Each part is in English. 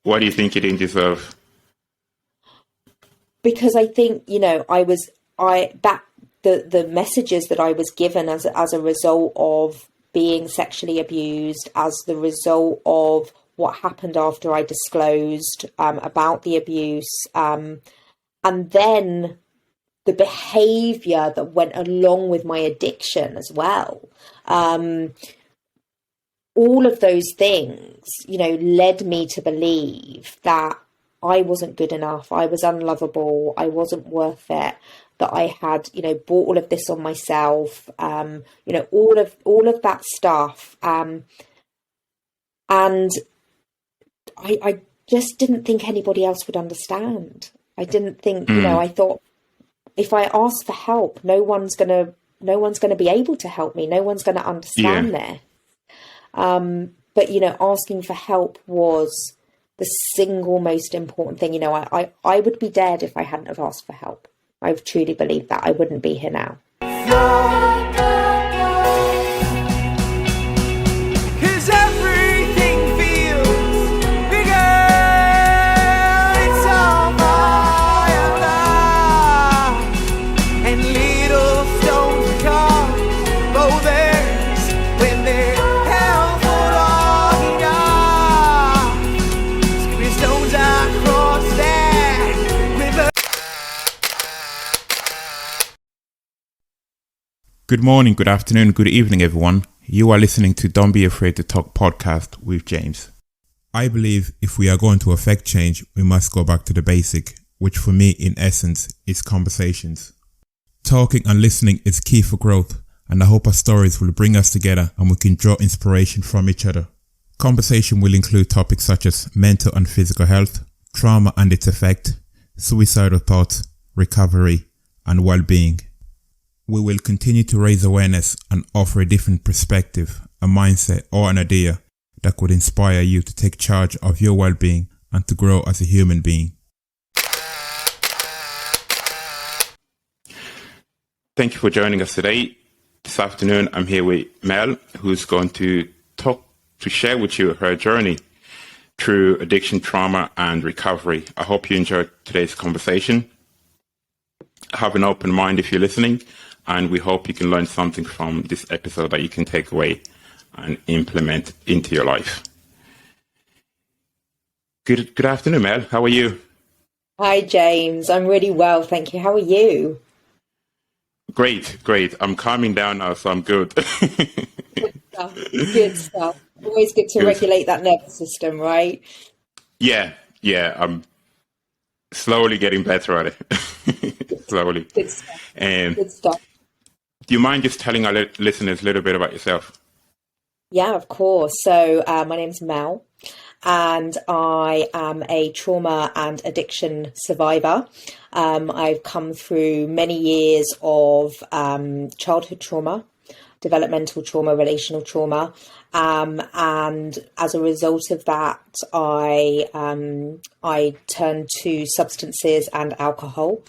Why do you think you didn't deserve? Because I think, the messages that I was given as a result of being sexually abused, as the result of what happened after I disclosed about the abuse, and then the behavior that went along with my addiction as well. All of those things, led me to believe that I wasn't good enough. I was unlovable. I wasn't worth it. That I had, brought all of this on myself. All of that stuff. And I just didn't think anybody else would understand. I didn't think, I thought if I ask for help, no one's gonna be able to help me. No one's gonna understand this. But asking for help was the single most important thing. I would be dead if I hadn't have asked for help. I truly believe that I wouldn't be here now. Good morning, good afternoon, good evening, everyone. You are listening to Don't Be Afraid to Talk podcast with James. I believe if we are going to affect change, we must go back to the basic, which for me, in essence, is conversations. Talking and listening is key for growth, and I hope our stories will bring us together and we can draw inspiration from each other. Conversation will include topics such as mental and physical health, trauma and its effect, suicidal thoughts, recovery, and well-being. We will continue to raise awareness and offer a different perspective, a mindset or an idea that could inspire you to take charge of your well-being and to grow as a human being. Thank you for joining us today. This afternoon, I'm here with Mel, who's going to share with you her journey through addiction, trauma, and recovery. I hope you enjoyed today's conversation. Have an open mind if you're listening, and we hope you can learn something from this episode that you can take away and implement into your life. Good afternoon, Mel. How are you? Hi, James. I'm really well, thank you. How are you? Great. I'm calming down now, so I'm good. Good stuff. Always good to regulate that nervous system, right? Yeah. I'm slowly getting better at it. Slowly. Good stuff. Good stuff. Do you mind just telling our listeners a little bit about yourself? Yeah, of course. So my name's Mel, and I am a trauma and addiction survivor. I've come through many years of childhood trauma, developmental trauma, relational trauma. And as a result of that, I turned to substances and alcohol.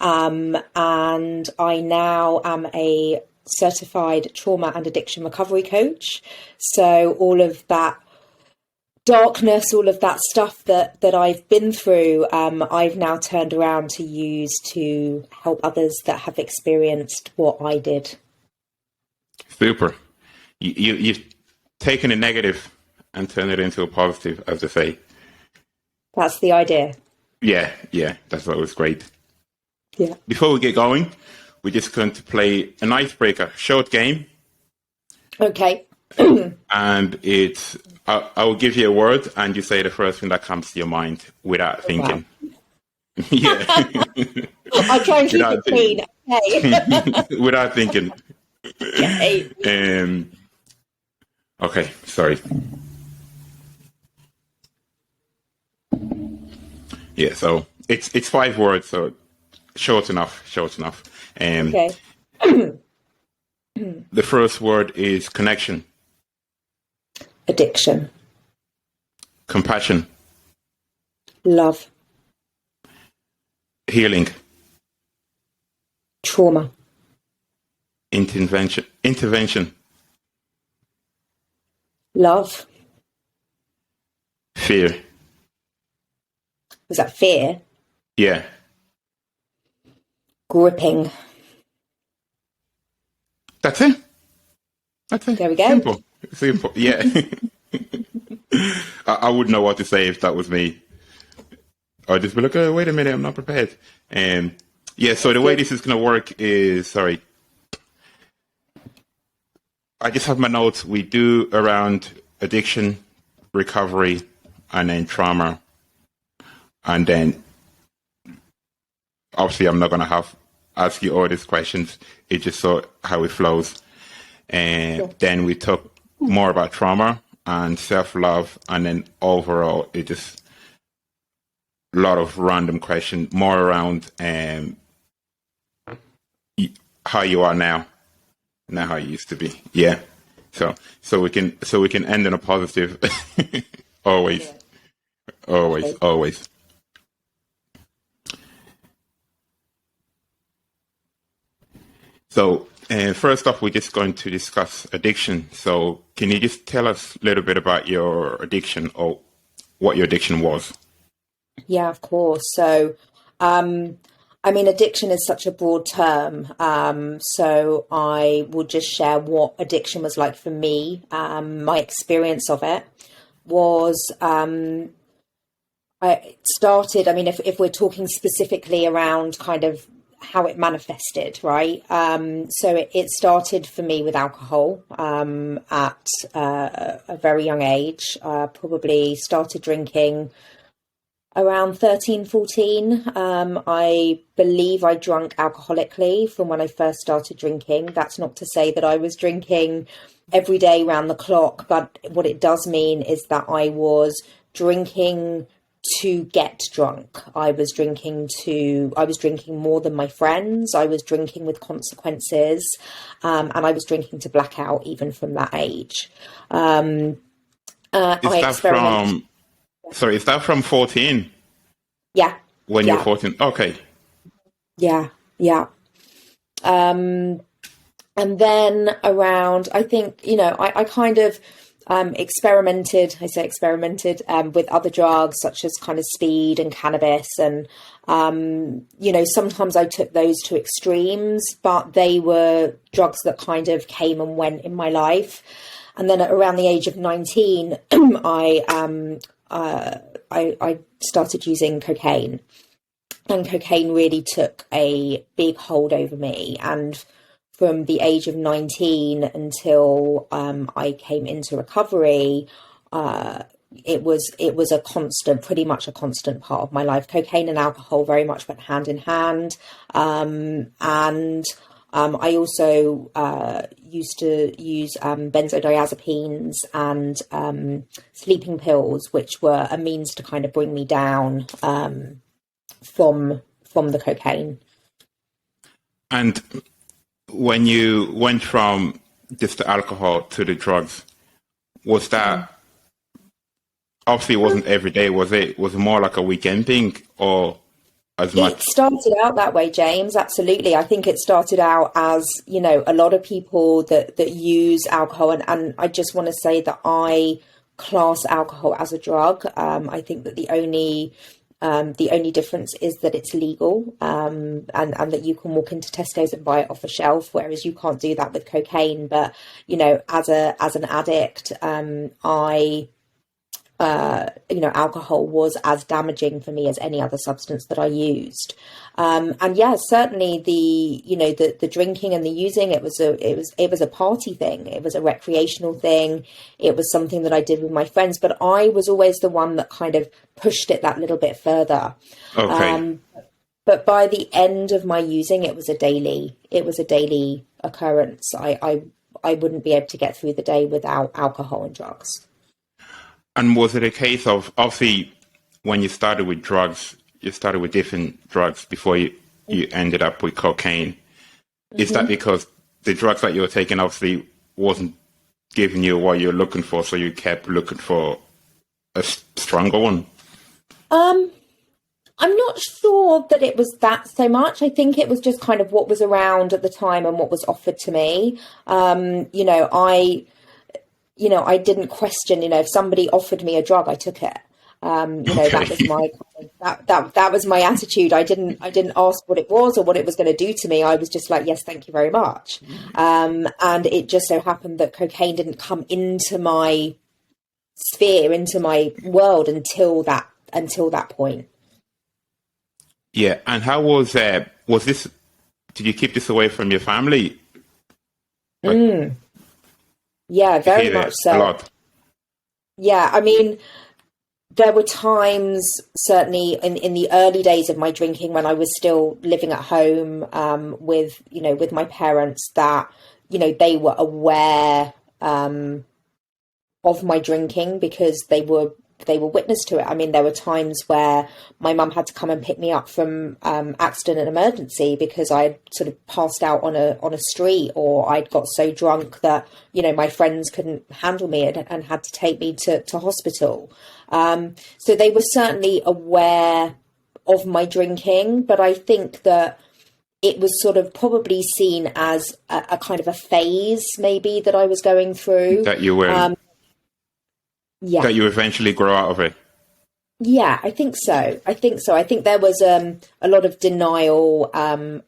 And I now am a certified trauma and addiction recovery coach. So all of that darkness, all of that stuff that I've been through, I've now turned around to use to help others that have experienced what I did. Super. You've taken a negative and turned it into a positive, as they say. That's the idea. Yeah, that's always great. Yeah. Before we get going, we're just going to play an icebreaker short game. Okay. And it's, I will give you a word and you say the first thing that comes to your mind without thinking. Wow. Yeah. I'll try and keep it clean. Okay. Without thinking. Okay. Okay, sorry. Yeah, so it's 5 words, so short enough. Okay. The first word is connection. Addiction. Compassion. Love. Healing. Trauma. Intervention. Love. Fear. Was that fear? Yeah. Gripping. That's it. That's it. There we go. Simple. Simple. Yeah. I wouldn't know what to say if that was me. I'd just be like, oh, wait a minute, I'm not prepared. Yeah, so the way this is going to work is, sorry, I just have my notes. We do around addiction, recovery, and then trauma. And then, obviously, I'm not going to ask you all these questions. It's just so how it flows. And Sure. then we talk more about trauma and self-love. And then overall, it just a lot of random questions, more around how you are now, not how you used to be. Yeah. So we can end on a positive. Always. Always. Always. So first off, we're just going to discuss addiction. So can you just tell us a little bit about your addiction or what your addiction was? Yeah, of course. So, I mean, addiction is such a broad term. So I will just share what addiction was like for me. My experience of it was, I started, I mean, if we're talking specifically around kind of how it manifested, right? So it started for me with alcohol at a very young age. Probably started drinking around 13, 14. I believe I drank alcoholically from when I first started drinking. That's not to say that I was drinking every day round the clock, but what it does mean is that I was drinking to get drunk. I was drinking more than my friends. I was drinking with consequences, and I was drinking to black out even from that age. Is that from 14? Yeah. When you're 14? Okay. Yeah. And then around, I think, I kind of experimented with other drugs such as kind of speed and cannabis. And, sometimes I took those to extremes, but they were drugs that kind of came and went in my life. And then at around the age of 19, I started using cocaine, and cocaine really took a big hold over me. And from the age of 19 until I came into recovery, it was a constant, pretty much a constant part of my life. Cocaine and alcohol very much went hand in hand. I also used to use benzodiazepines and sleeping pills, which were a means to kind of bring me down from the cocaine. And when you went from just the alcohol to the drugs, was that obviously it wasn't every day? Was it more like a weekend thing, or as much? It started out that way, James. Absolutely. I think it started out as, a lot of people that use alcohol. And I just want to say that I class alcohol as a drug. I think that the only difference is that it's legal, and that you can walk into Tesco's and buy it off a shelf, whereas you can't do that with cocaine. But, as an addict, alcohol was as damaging for me as any other substance that I used. And yeah, certainly the drinking and the using, it was a party thing. It was a recreational thing. It was something that I did with my friends, but I was always the one that kind of pushed it that little bit further. Okay. But by the end of my using, it was a daily occurrence. I wouldn't be able to get through the day without alcohol and drugs. And was it a case of, obviously, when you started with drugs, you started with different drugs before you ended up with cocaine? Mm-hmm. Is that because the drugs that you were taking obviously wasn't giving you what you're looking for, so you kept looking for a stronger one? I'm not sure that it was that so much. I think it was just kind of what was around at the time and what was offered to me. I didn't question, if somebody offered me a drug, I took it. That was my that was my attitude. I didn't ask what it was or what it was going to do to me. I was just like, yes, thank you very much. And it just so happened that cocaine didn't come into my sphere, into my world until that point. Yeah. And how was this? Did you keep this away from your family? Like, Yeah, you very hear much it a so. lot. Yeah, I mean, there were times, certainly in the early days of my drinking, when I was still living at home with my parents, that they were aware of my drinking because they were witness to it. I mean, there were times where my mum had to come and pick me up from accident and emergency because I'd sort of passed out on a street, or I'd got so drunk that my friends couldn't handle me and had to take me to hospital. So they were certainly aware of my drinking, but I think that it was sort of probably seen as a kind of a phase maybe that I was going through. That you were Yeah. that you eventually grow out of it. Yeah, I think so. I think there was a lot of denial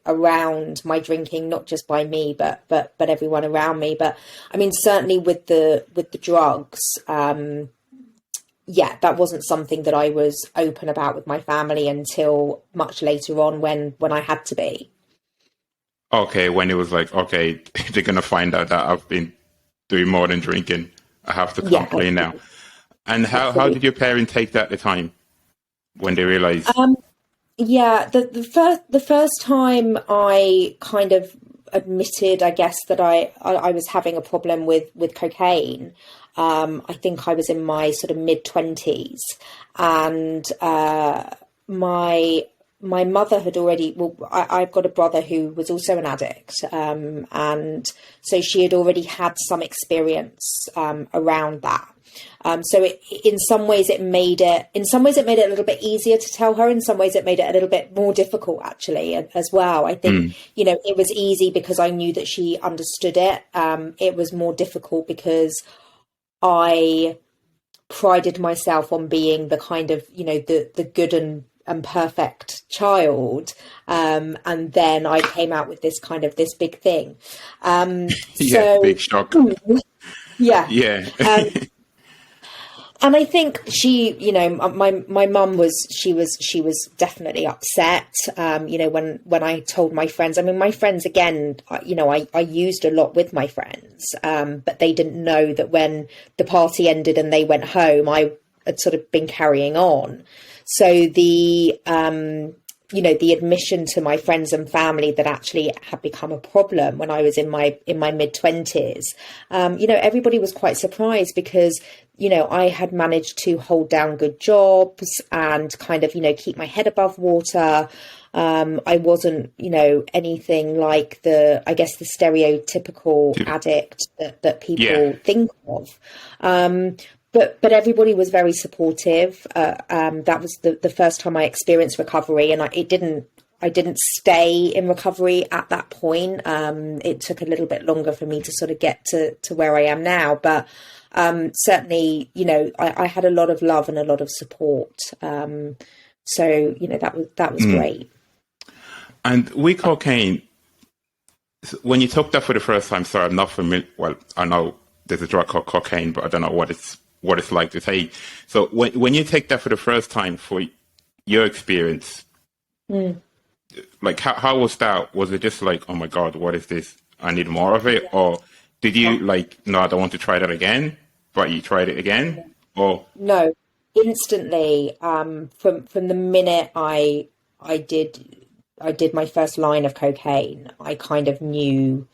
around my drinking, not just by me, but everyone around me. But I mean, certainly with the drugs, yeah, that wasn't something that I was open about with my family until much later on when I had to be. Okay, when it was like, okay, they're gonna find out that I've been doing more than drinking. I have to Yeah, complain now. And how absolutely. did your parents take that at the time when they realized? Yeah, the first time I kind of admitted, I guess, that I was having a problem with cocaine. I think I was in my sort of mid-20s, and my my mother had already. Well, I've got a brother who was also an addict, and so she had already had some experience around that. So in some ways it made it a little bit easier to tell her. In some ways it made it a little bit more difficult, actually, as well. I think, it was easy because I knew that she understood it. It was more difficult because I prided myself on being the kind of, the good and perfect child. And then I came out with this big thing. Yeah, So big shock. yeah. Yeah. And I think she, my mum was definitely upset. When I told my friends. I mean, my friends, again, I used a lot with my friends, but they didn't know that when the party ended and they went home, I had sort of been carrying on. So the admission to my friends and family that actually it had become a problem when I was in my mid-20s, everybody was quite surprised because, I had managed to hold down good jobs and kind of, keep my head above water. I wasn't, anything like the stereotypical addict that Yeah. people think of. But everybody was very supportive. That was the first time I experienced recovery, and I didn't stay in recovery at that point. It took a little bit longer for me to sort of get to where I am now, but certainly, I had a lot of love and a lot of support. So that was great. And with cocaine, when you took that for the first time, sorry, I'm not familiar. Well, I know there's a drug called cocaine, but I don't know what it's like to take. So when you take that for the first time, for your experience, like how was that? Was it just like, oh my God, what is this? I need more of it, or did you like, no, I don't want to try that again, but you tried it again, or No, instantly. From the minute I did my first line of cocaine, I kind of knew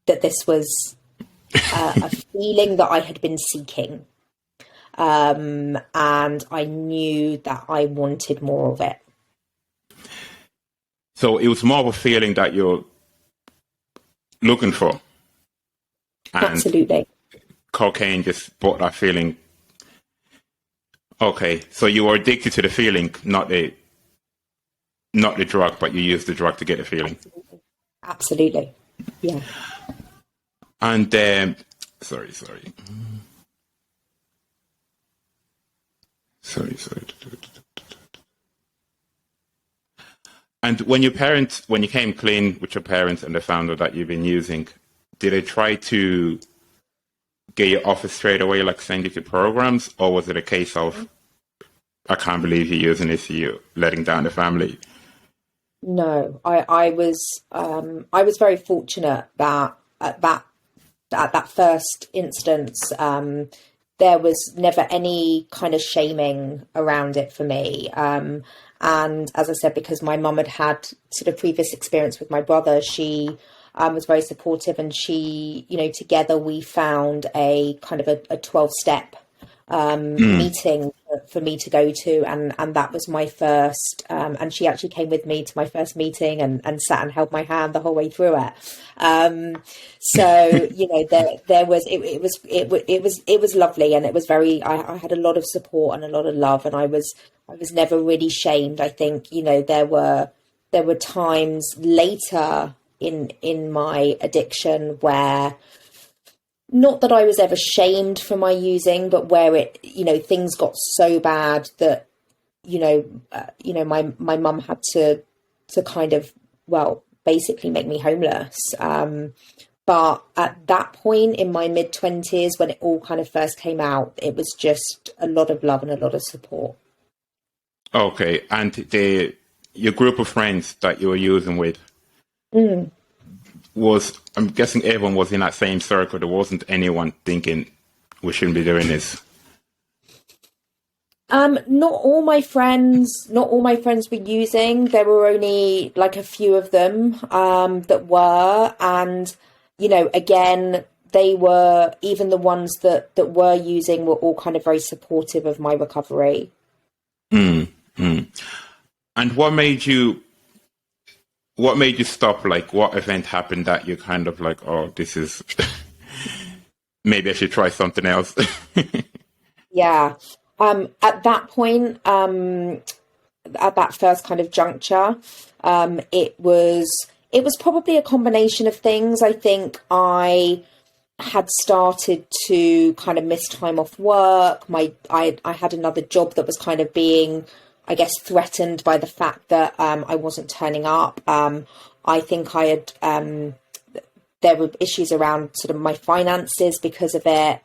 that this was a feeling that I had been seeking, and I knew that I wanted more of it. so it was more of a feeling that you're looking for, and Absolutely. cocaine just brought that feeling. Okay, so you were addicted to the feeling, not the drug, but you used the drug to get a feeling. Absolutely. Yeah. And sorry. Sorry. And when you came clean with your parents and they found out that you've been using, did they try to get you off it straight away, like send you to programs, or was it a case of, I can't believe you're using this, you letting down the family? No, I was very fortunate that at that first instance, there was never any kind of shaming around it for me. And as I said, because my mum had sort of previous experience with my brother, she was very supportive, and she, together we found a kind of a 12-step meeting for me to go to, and that was my first, and she actually came with me to my first meeting and sat and held my hand the whole way through it. So there was it was lovely, and it was very, I had a lot of support and a lot of love, and I was never really shamed. I think there were times later in my addiction where, not that I was ever shamed for my using, but where things got so bad that, my mum had to kind of, well, basically make me homeless. But at that point in my mid-20s, when it all kind of first came out, it was just a lot of love and a lot of support. Okay. And your group of friends that you were using with, I'm guessing everyone was in that same circle. There wasn't anyone thinking we shouldn't be doing this. Not all my friends were using. There were only like a few of them that were, and again, they were, even the ones that were using were all kind of very supportive of my recovery. And what made you stop? Like, what event happened that you kind of like, oh, this is maybe I should try something else? Yeah. At that point, at that first kind of juncture, it was probably a combination of things. I think I had started to kind of miss time off work. I had another job that was kind of being, I guess, threatened by the fact that I wasn't turning up. I think I had there were issues around sort of my finances because of it.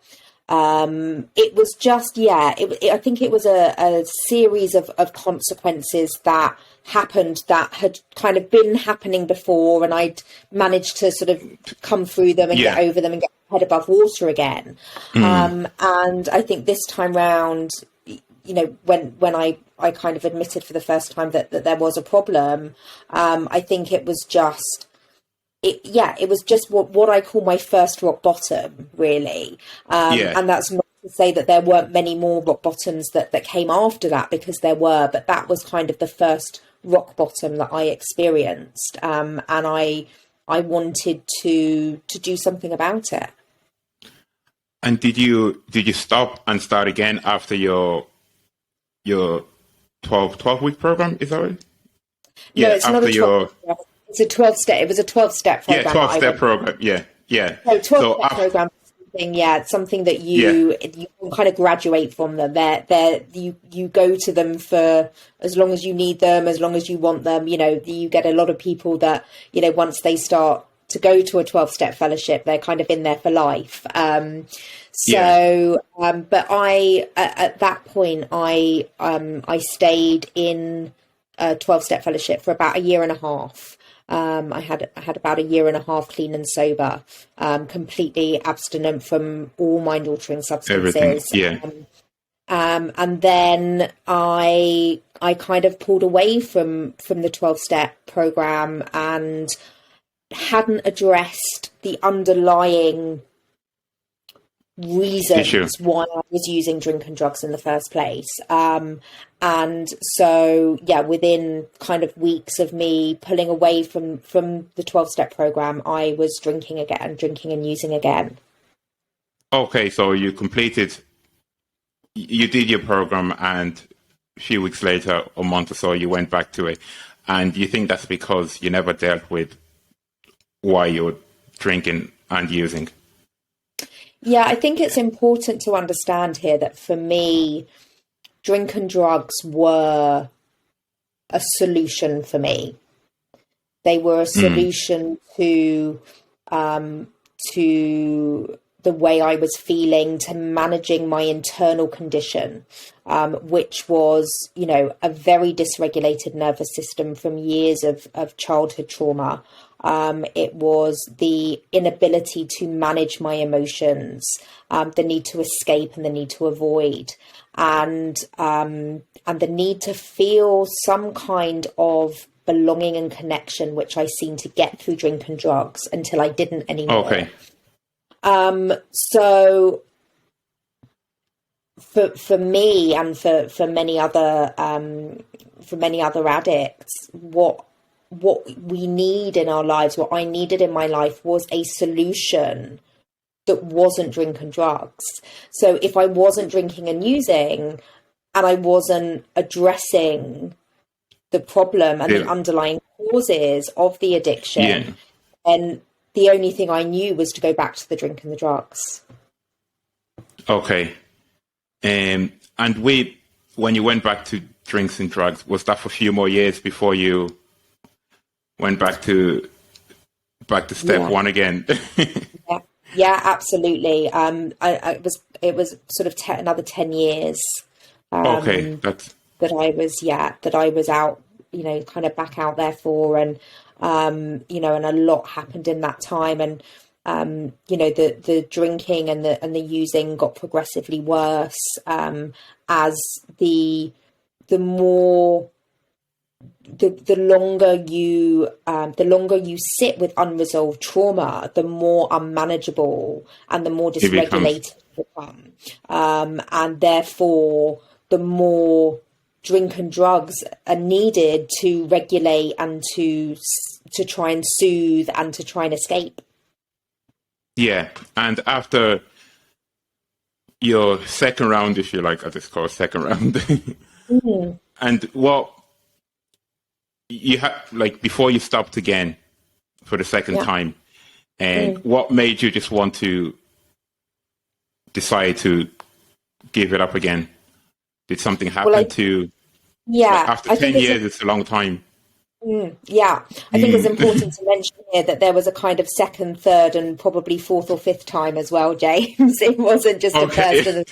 It was just, I think it was a series of consequences that happened that had kind of been happening before, and I'd managed to sort of come through them and get over them and get head above water again. And I think this time round, when I kind of admitted for the first time that there was a problem, I think it was just, it was just what I call my first rock bottom, really. And that's not to say that there weren't many more rock bottoms that came after that, because there were, but that was kind of the first rock bottom that I experienced. And I wanted to do something about it. And did you stop and start again after your 12-week program? Is that right? No, it's not a 12. It's a 12-step. It was a 12-step program. Yeah, 12-step program. Yeah. No, 12-step program. It's something that you can kind of graduate from them. You go to them for as long as you need them, as long as you want them. You get a lot of people that, once they start to go to a 12-step fellowship, they're kind of in there for life. But I, at that point, I stayed in a 12-step fellowship for about a year and a half. I had about a year and a half clean and sober, completely abstinent from all mind-altering substances. Everything, and then I kind of pulled away from the 12-step program and hadn't addressed the underlying reasons why I was using drink and drugs in the first place. And so, within kind of weeks of me pulling away from the 12-step program, I was drinking and using again. Okay, so you did your program, and a few weeks later, a month or so, you went back to it. And you think that's because you never dealt with why you're drinking and using? Yeah, I think it's important to understand here that for me, drink and drugs were a solution for me. They were a solution to the way I was feeling, to managing my internal condition, which was, a very dysregulated nervous system from years of childhood trauma. It was the inability to manage my emotions, the need to escape and the need to avoid, and the need to feel some kind of belonging and connection, which I seemed to get through drink and drugs until I didn't anymore. Okay. So for me and for many other addicts, what we need in our lives, what I needed in my life, was a solution that wasn't drink and drugs. So if I wasn't drinking and using, and I wasn't addressing the problem and the underlying causes of the addiction, then the only thing I knew was to go back to the drink and the drugs. Okay. And when you went back to drinks and drugs, was that for a few more years before you went back to step one again? Yeah, absolutely. It was sort of another 10 years. Okay. That I was out, kind of back out there for, and, and a lot happened in that time. And, the drinking and the using got progressively worse, as the longer you sit with unresolved trauma, the more unmanageable and the more dysregulated you become. And therefore, the more drink and drugs are needed to regulate and to try and soothe and to try and escape. Yeah. And after your second round, if you like, as it's called, second round, and what you had, like, before you stopped again for the second time, and what made you just want to decide to give it up again? Did something happen after 10 years, it's a long time. I think it's important to mention here that there was a kind of second, third, and probably fourth or fifth time as well, James. It wasn't just the first.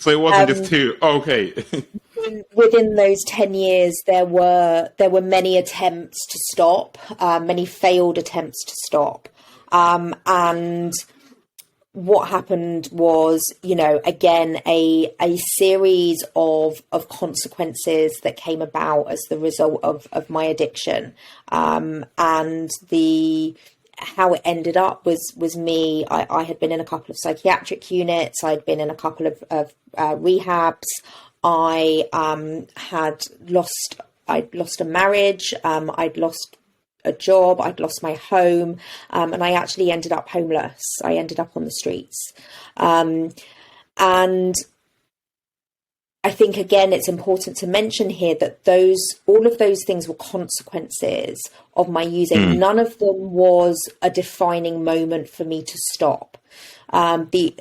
So it wasn't just two. Okay. Within those 10 years, there were many attempts to stop, many failed attempts to stop. And what happened was, again, a series of consequences that came about as the result of my addiction. And how it ended up was me. I had been in a couple of psychiatric units. I'd been in a couple of rehabs. I'd lost a marriage. I'd lost a job. I'd lost my home. And I actually ended up homeless. I ended up on the streets. And I think, again, it's important to mention here that all of those things were consequences of my using. None of them was a defining moment for me to stop. The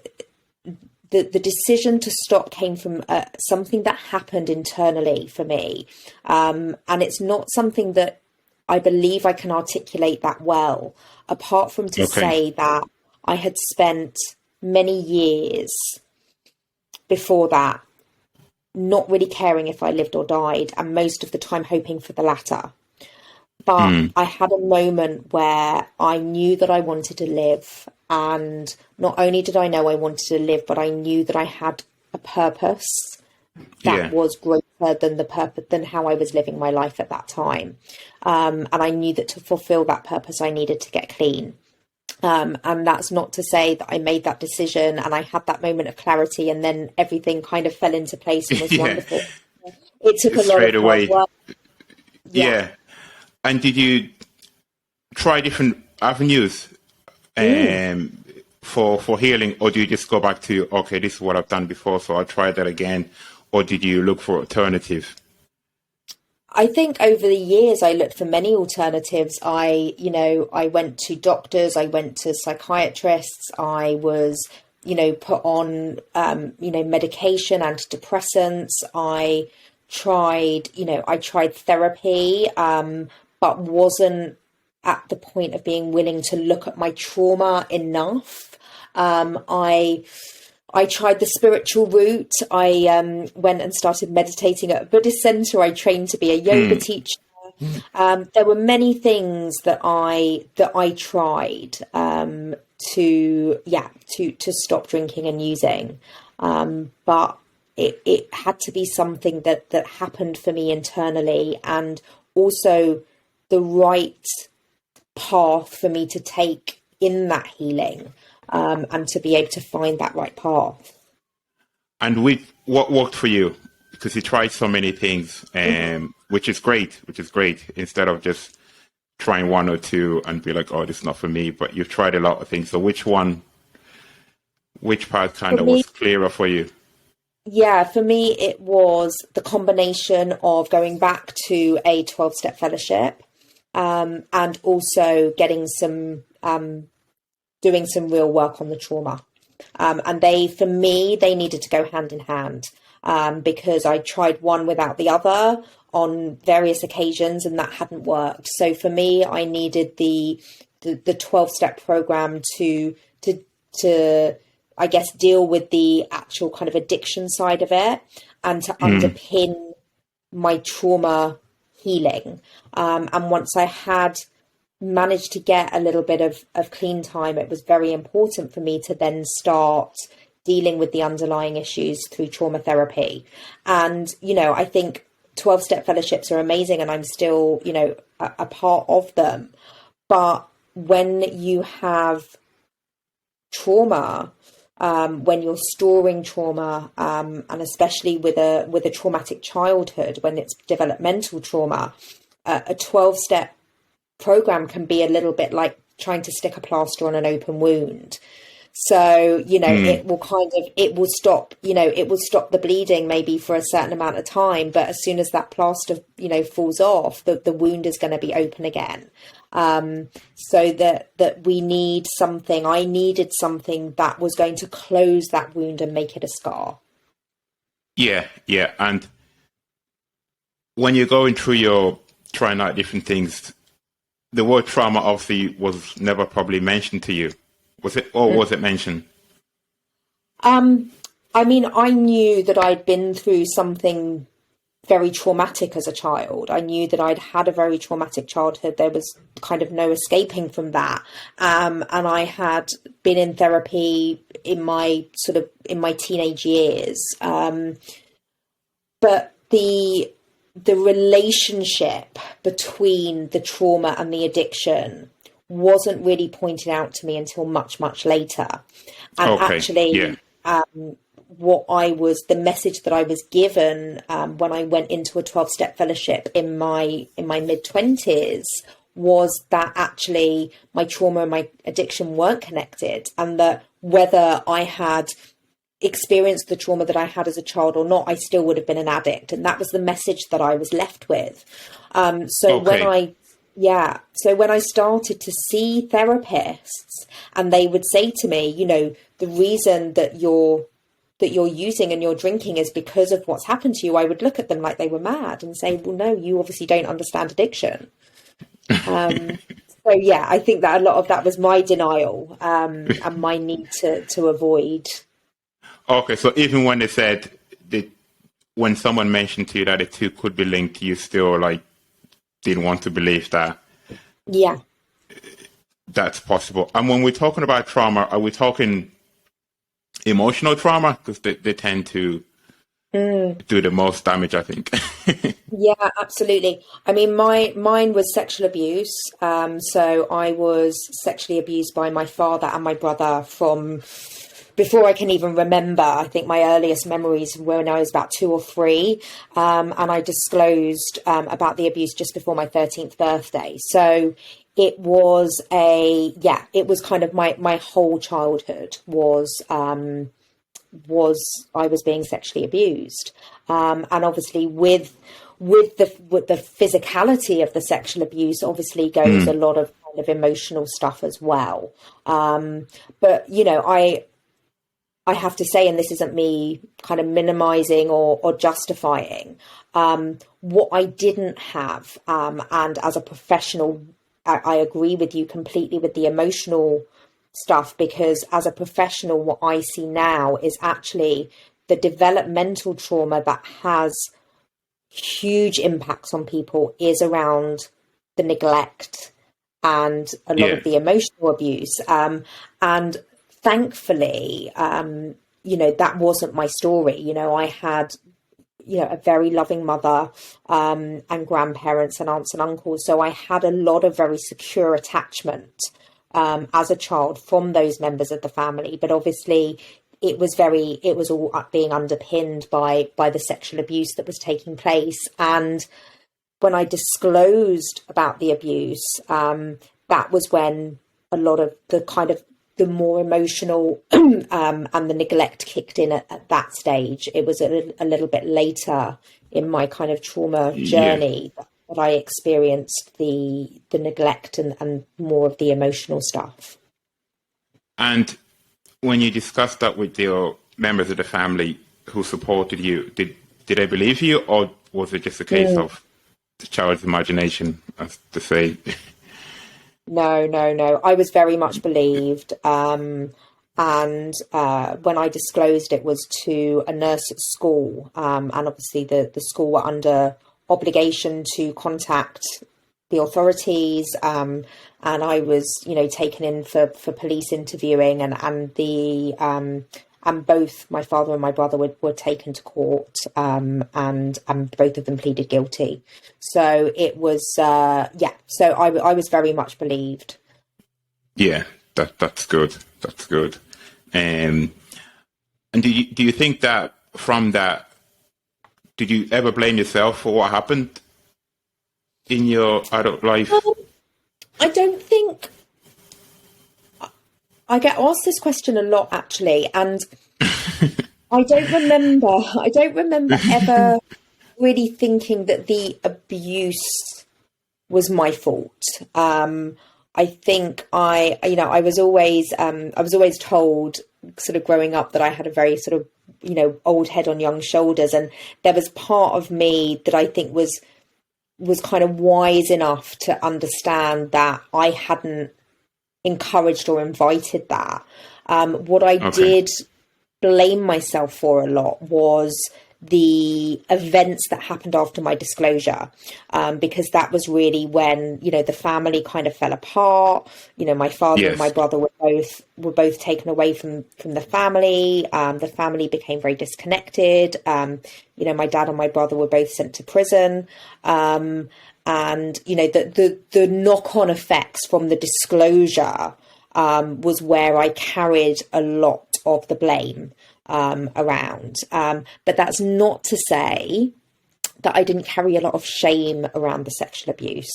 decision to stop came from something that happened internally for me. And it's not something that I believe I can articulate that well, apart from to say that I had spent many years before that not really caring if I lived or died, and most of the time hoping for the latter. But I had a moment where I knew that I wanted to live. And not only did I know I wanted to live, but I knew that I had a purpose that was greater than how I was living my life at that time. And I knew that to fulfill that purpose, I needed to get clean. And that's not to say that I made that decision and I had that moment of clarity and then everything kind of fell into place and was wonderful. It took a lot of hard work. Yeah. And did you try different avenues for healing, or do you just go back to, okay, this is what I've done before, so I'll try that again? Or did you look for alternative? I think over the years, I looked for many alternatives. I went to doctors, I went to psychiatrists, I was put on, medication, antidepressants. I tried therapy, but wasn't at the point of being willing to look at my trauma enough. I tried the spiritual route. I went and started meditating at a Buddhist center. I trained to be a yoga teacher. There were many things that I tried to stop drinking and using, but it had to be something that happened for me internally, and also the right path for me to take in that healing, and to be able to find that right path. And what worked for you? Because you tried so many things, which is great, instead of just trying one or two and be like, oh, this is not for me, but you've tried a lot of things. So which part kind of was clearer for you? Yeah, for me, it was the combination of going back to a 12-step fellowship, and also getting doing some real work on the trauma. And for me, they needed to go hand in hand, because I tried one without the other on various occasions, and that hadn't worked. So for me, I needed the 12-step program to I guess deal with the actual kind of addiction side of it, and to underpin my trauma healing. And once I had managed to get a little bit of clean time, it was very important for me to then start dealing with the underlying issues through trauma therapy. And, I think 12-step fellowships are amazing, and I'm still, a part of them. But when you have trauma, when you're storing trauma, and especially with a traumatic childhood, when it's developmental trauma, a 12-step program can be a little bit like trying to stick a plaster on an open wound. So, it will stop the bleeding maybe for a certain amount of time, but as soon as that plaster, falls off, the wound is going to be open again. So that I needed something that was going to close that wound and make it a scar. Yeah. And when you're going through your trying out different things, the word trauma obviously was never probably mentioned to you. Was it, or was it mentioned? I knew that I'd been through something very traumatic as a child. I knew that I'd had a very traumatic childhood. There was kind of no escaping from that. And I had been in therapy in my teenage years. But the relationship between the trauma and the addiction wasn't really pointed out to me until much, much later. And the message that I was given when I went into a 12-step fellowship in my mid-20s was that actually my trauma and my addiction weren't connected, and that whether I had experienced the trauma that I had as a child or not, I still would have been an addict. And that was the message that I was left with. So when I started to see therapists, and they would say to me, the reason that you're using and you're drinking is because of what's happened to you, I would look at them like they were mad and say, well, no, you obviously don't understand addiction. I think that a lot of that was my denial, and my need to avoid. Okay, so even when they said when someone mentioned to you that the two could be linked, you still didn't want to believe that. Yeah, that's possible. And when we're talking about trauma, are we talking emotional trauma? Because they tend to do the most damage, I think. Yeah, absolutely. Mine was sexual abuse. So I was sexually abused by my father and my brother from before I can even remember. I think my earliest memories were when I was about 2 or 3. And I disclosed about the abuse just before my 13th birthday. So it was kind of my whole childhood was I was being sexually abused. And obviously with the physicality of the sexual abuse obviously goes a lot of kind of emotional stuff as well. But I have to say, and this isn't me kind of minimizing or justifying, what I didn't have, and as a professional, I agree with you completely with the emotional stuff, because as a professional, what I see now is actually the developmental trauma that has huge impacts on people is around the neglect and a lot Yeah. of the emotional abuse. And thankfully, that wasn't my story. I had, a very loving mother, and grandparents and aunts and uncles. So I had a lot of very secure attachment, as a child from those members of the family. But obviously it was all being underpinned by the sexual abuse that was taking place. And when I disclosed about the abuse, that was when a lot of the kind of the more emotional and the neglect kicked in at that stage. It was a little bit later in my kind of trauma Yeah. journey that I experienced the neglect and more of the emotional stuff. And when you discussed that with your members of the family who supported you, did they believe you, or was it just a case of the child's imagination, as to say? No. I was very much believed. And when I disclosed, it was to a nurse at school. And obviously the school were under obligation to contact the authorities. And I was, taken in for police interviewing, and both my father and my brother were taken to court, and both of them pleaded guilty. So it was, so I was very much believed. Yeah, that's good. That's good. And do you think that from that, did you ever blame yourself for what happened in your adult life? I don't think I get asked this question a lot, actually, and I don't remember ever really thinking that the abuse was my fault. I think I was always told, sort of growing up, that I had a very sort of, old head on young shoulders. And there was part of me that I think was kind of wise enough to understand that I hadn't encouraged or invited that. What I did blame myself for a lot was the events that happened after my disclosure, because that was really when, the family kind of fell apart. My father and my brother were both taken away from the family. The family became very disconnected. My dad and my brother were both sent to prison. And, the knock-on effects from the disclosure was where I carried a lot of the blame around. But that's not to say that I didn't carry a lot of shame around the sexual abuse.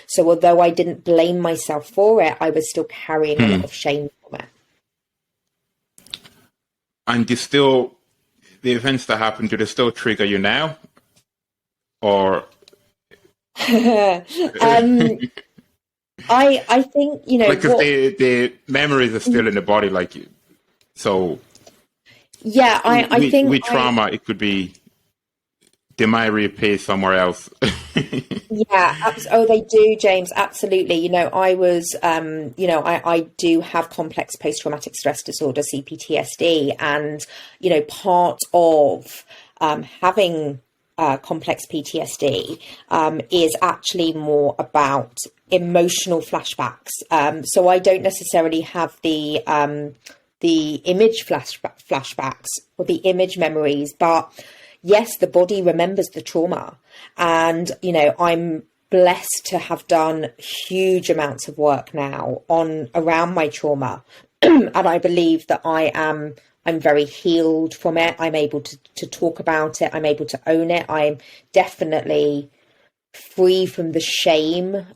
So although I didn't blame myself for it, I was still carrying a lot of shame from it. And the events that happened, do they still trigger you now? Or I think, because the memories are still in the body, like you. So yeah, I think with trauma, it could be they might reappear somewhere else. Yeah. Oh, they do, James. Absolutely. I was, I do have complex post-traumatic stress disorder, CPTSD, and, part of having complex PTSD is actually more about emotional flashbacks. So I don't necessarily have the image flashbacks or the image memories, but yes, the body remembers the trauma. And, I'm blessed to have done huge amounts of work now around my trauma. And I believe that I'm very healed from it. I'm able to talk about it. I'm able to own it. I'm definitely free from the shame,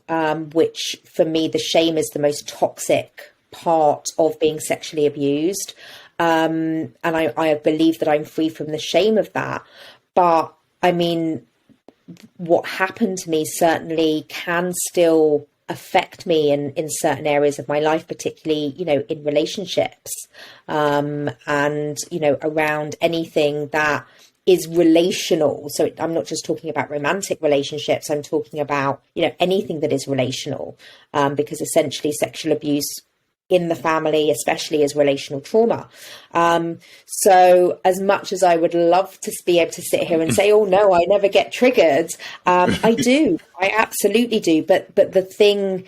which for me, the shame is the most toxic part of being sexually abused. And I believe that I'm free from the shame of that. But I mean, what happened to me certainly can still affect me in certain areas of my life, particularly, in relationships, and, around anything that is relational. So I'm not just talking about romantic relationships. I'm talking about, anything that is relational, because essentially sexual abuse in the family, especially, is relational trauma. So as much as I would love to be able to sit here and say, oh no, I never get triggered. I do. I absolutely do. But the thing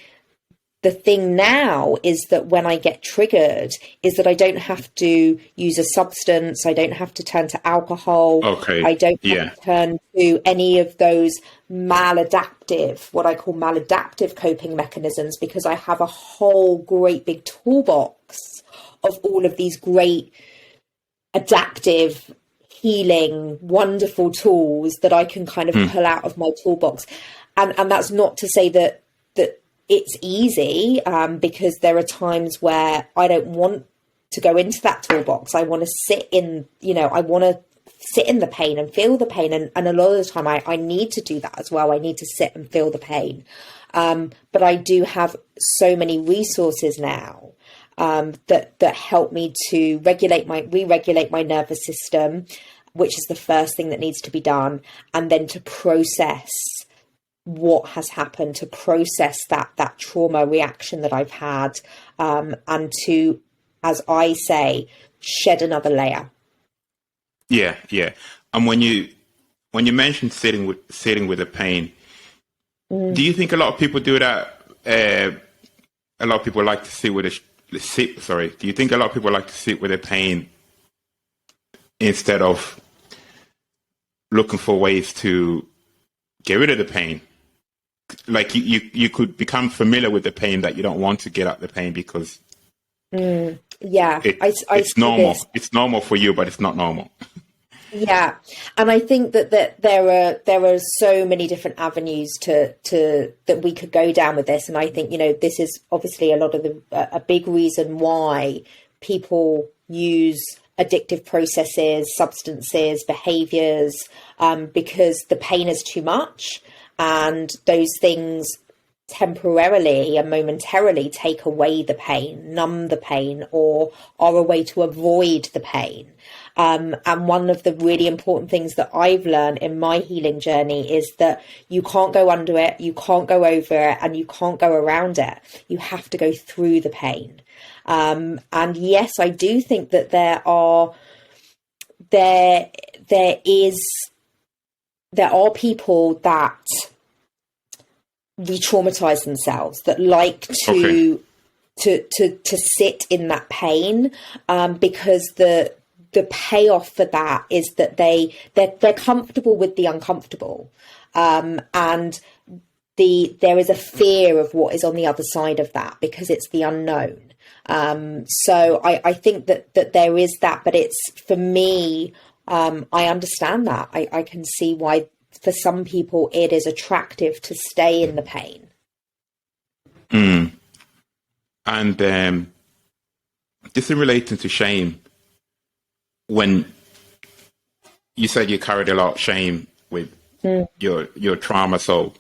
now is that when I get triggered is that I don't have to use a substance. I don't have to turn to alcohol. Okay. I don't have to turn to any of those what I call maladaptive coping mechanisms, because I have a whole great big toolbox of all of these great adaptive, healing, wonderful tools that I can kind of pull out of my toolbox. And that's not to say that it's easy, because there are times where I don't want to go into that toolbox. I want to sit in, sit in the pain and feel the pain. And a lot of the time I need to do that as well. I need to sit and feel the pain. But I do have so many resources now, that help me to re-regulate my nervous system, which is the first thing that needs to be done. And then to process what has happened, to process that trauma reaction that I've had, and to, as I say, shed another layer. Yeah. And when you mentioned sitting with the pain, do you think a lot of people do that? A lot of people like to sit with do you think a lot of people like to sit with the pain instead of looking for ways to get rid of the pain? Like you could become familiar with the pain that you don't want to get out the pain because it's normal. It's normal for you, but it's not normal. Yeah, and I think that there are so many different avenues to that we could go down with this, and I think this is obviously a big reason why people use addictive processes, substances, behaviors, because the pain is too much. And those things temporarily and momentarily take away the pain, numb the pain, or are a way to avoid the pain. And one of the really important things that I've learned in my healing journey is that you can't go under it, you can't go over it, and you can't go around it. You have to go through the pain. And yes, I do think that there are people that re-traumatize themselves, that like to sit in that pain, because the payoff for that is that they're comfortable with the uncomfortable, and there is a fear of what is on the other side of that because it's the unknown. So I think that there is that, but it's, for me, I understand that. I can see why for some people it is attractive to stay in the pain. And this in relating to shame, when you said you carried a lot of shame with your trauma, so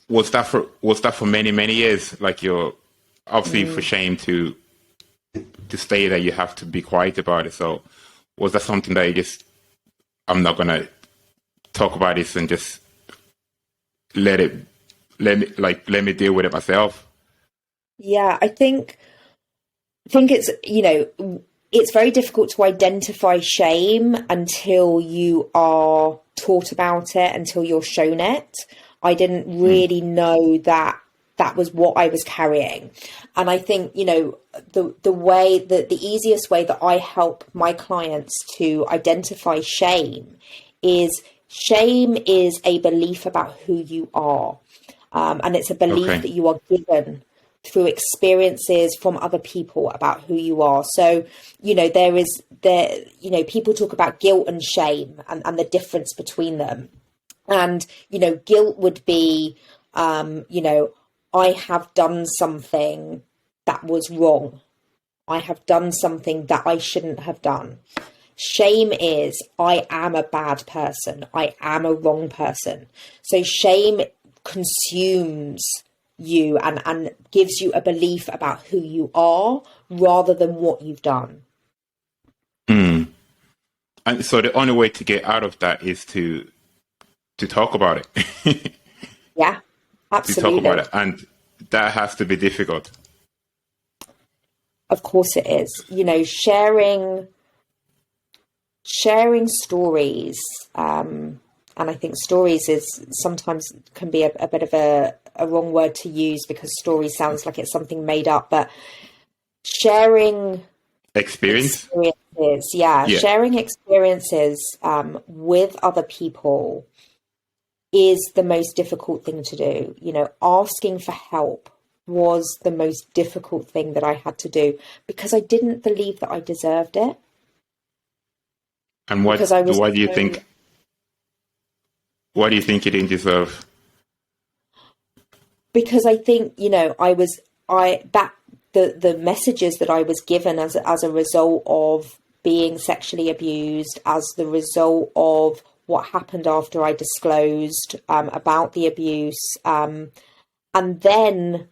was that for many years? Like, you're obviously for shame to stay there, you have to be quiet about it. So was that something that you just, I'm not gonna talk about this and just let me deal with it myself? Yeah, I think it's, it's very difficult to identify shame until you are taught about it, until you're shown it. I didn't really know that was what I was carrying. And I think, the easiest way that I help my clients to identify shame is a belief about who you are. And it's a belief that you are given through experiences from other people about who you are. So, people talk about guilt and shame and the difference between them. And, guilt would be, I have done something that was wrong. I have done something that I shouldn't have done. Shame is, I am a bad person. I am a wrong person. So shame consumes you and gives you a belief about who you are rather than what you've done. And so the only way to get out of that is to talk about it. Yeah, absolutely. To talk about it. And that has to be difficult. Of course it is. You know, sharing stories, and I think stories is sometimes can be a bit of a wrong word to use, because story sounds like it's something made up, but sharing Experiences, sharing experiences with other people is the most difficult thing to do. You know, asking for help was the most difficult thing that I had to do, because I didn't believe that I deserved it. And what do you think? What do you think you didn't deserve? Because I think, you know, the messages that I was given as a result of being sexually abused, as the result of what happened after I disclosed about the abuse, and then